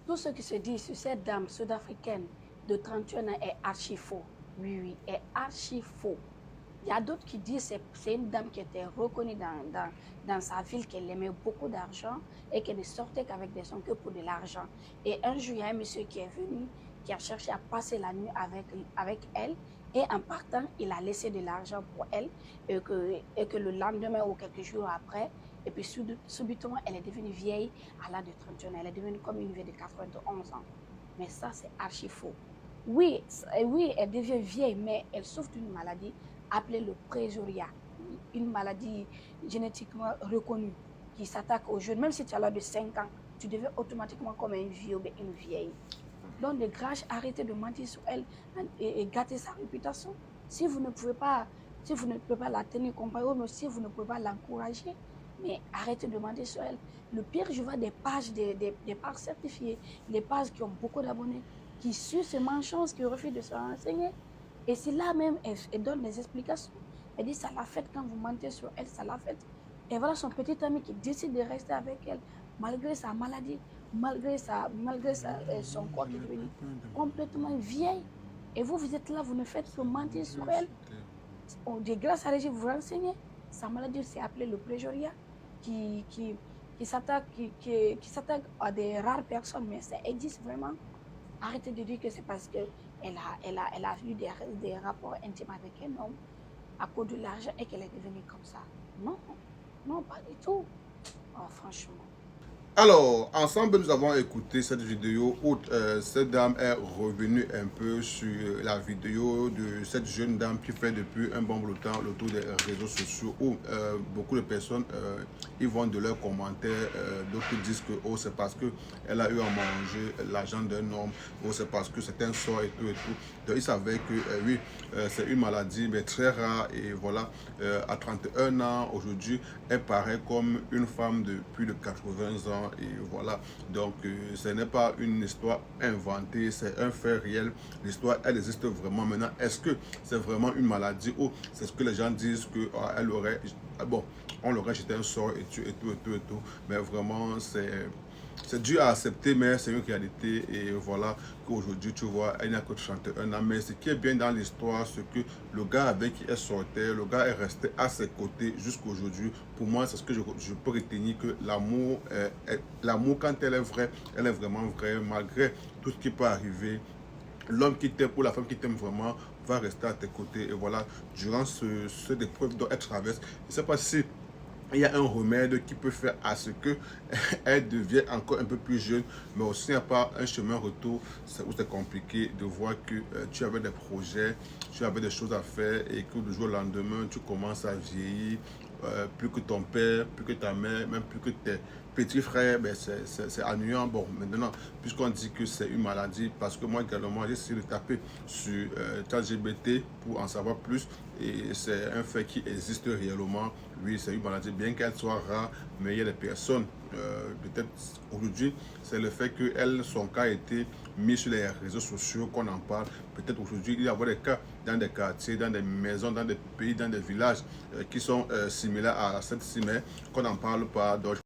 Tout ce qui se dit sur cette dame sud-africaine de 31 ans est archi faux. Oui, oui, est archi faux. Il y a d'autres qui disent que c'est une dame qui était reconnue dans sa ville, qu'elle aimait beaucoup d'argent et qu'elle ne sortait qu'avec des hommes que pour de l'argent. Et un jour, il y a un monsieur qui est venu, qui a cherché à passer la nuit avec elle. Et en partant, il a laissé de l'argent pour elle et que le lendemain ou quelques jours après, et puis subitement, elle est devenue vieille à l'âge de 31 ans. Elle est devenue comme une vieille de 91 ans. Mais ça, c'est archi faux. Oui, oui, elle devient vieille, mais elle souffre d'une maladie appelée le présoria, une maladie génétiquement reconnue qui s'attaque aux jeunes. Même si tu as l'âge de 5 ans, tu deviens automatiquement comme un vieux ou une vieille. Donc, de grâce, arrêtez de mentir sur elle et gâter sa réputation. Si vous ne pouvez pas, si vous ne pouvez pas la tenir compagnie, mais si vous ne pouvez pas l'encourager, mais arrêtez de mentir sur elle. Le pire, je vois des pages, des pages certifiées, les pages qui ont beaucoup d'abonnés, qui suivent ces mensonges, qui refusent de se renseigner. Et c'est là même, elle donne des explications. Elle dit, ça l'a fait quand vous mentez sur elle, ça l'a fait. Et voilà son petit ami qui décide de rester avec elle, malgré sa maladie, malgré son corps qui est devenu complètement vieille. Et vous, vous êtes là, vous ne faites que mentir sur elle. De grâce à Régis, vous vous renseignez. Sa maladie, c'est appelé le préjoria, qui, qui, qui s'attaque à des rares personnes, mais ça existe vraiment. Arrêtez de dire que c'est parce qu'elle a eu des rapports intimes avec un homme à cause de l'argent et qu'elle est devenue comme ça. Non, non, pas du tout. Oh, franchement. Alors, ensemble, nous avons écouté cette vidéo où cette dame est revenue un peu sur la vidéo de cette jeune dame qui fait depuis un bon bout de temps le tour des réseaux sociaux où beaucoup de personnes y vont de leurs commentaires. D'autres disent que oh, c'est parce qu'elle a eu à manger l'argent d'un homme, ou c'est parce que c'est un sort et tout et tout. Donc, ils savaient que oui, c'est une maladie mais très rare et voilà, à 31 ans aujourd'hui, elle paraît comme une femme de plus de 80 ans. Et voilà, donc ce n'est pas une histoire inventée, c'est un fait réel. L'histoire, elle existe vraiment. Maintenant, est-ce que c'est vraiment une maladie ou c'est ce que les gens disent que elle aurait, bon, on l'aurait jeté un sort et tout et tout et tout et tout, mais vraiment c'est dur à accepter, mais c'est une réalité. Et voilà qu'aujourd'hui, tu vois, elle n'a que 31 ans. Mais ce qui est bien dans l'histoire, c'est que le gars avec qui elle sortait, le gars est resté à ses côtés jusqu'à aujourd'hui. Pour moi, c'est ce que je peux retenir, que l'amour, quand elle est vraiment vraie, malgré tout ce qui peut arriver. L'homme qui t'aime ou la femme qui t'aime vraiment va rester à tes côtés. Et voilà, durant ce épreuve dont elle traverse, je ne sais pas si il y a un remède qui peut faire à ce que elle devienne encore un peu plus jeune, mais aussi il n'y a pas un chemin retour où c'est compliqué de voir que tu avais des projets, tu avais des choses à faire et que du jour au lendemain, tu commences à vieillir, plus que ton père, plus que ta mère, même plus que tes petits frères, ben c'est ennuyant. Bon, maintenant, puisqu'on dit que c'est une maladie, parce que moi également, j'ai essayé de taper sur ChatGPT pour en savoir plus, et c'est un fait qui existe réellement. Oui, c'est une maladie, bien qu'elle soit rare, mais il y a des personnes, peut-être aujourd'hui, c'est le fait que elle, son cas a été mis sur les réseaux sociaux qu'on en parle. Peut-être aujourd'hui, il y a des cas dans des quartiers, dans des maisons, dans des pays, dans des villages qui sont similaires à cette-ci, mais qu'on n'en parle pas. Donc,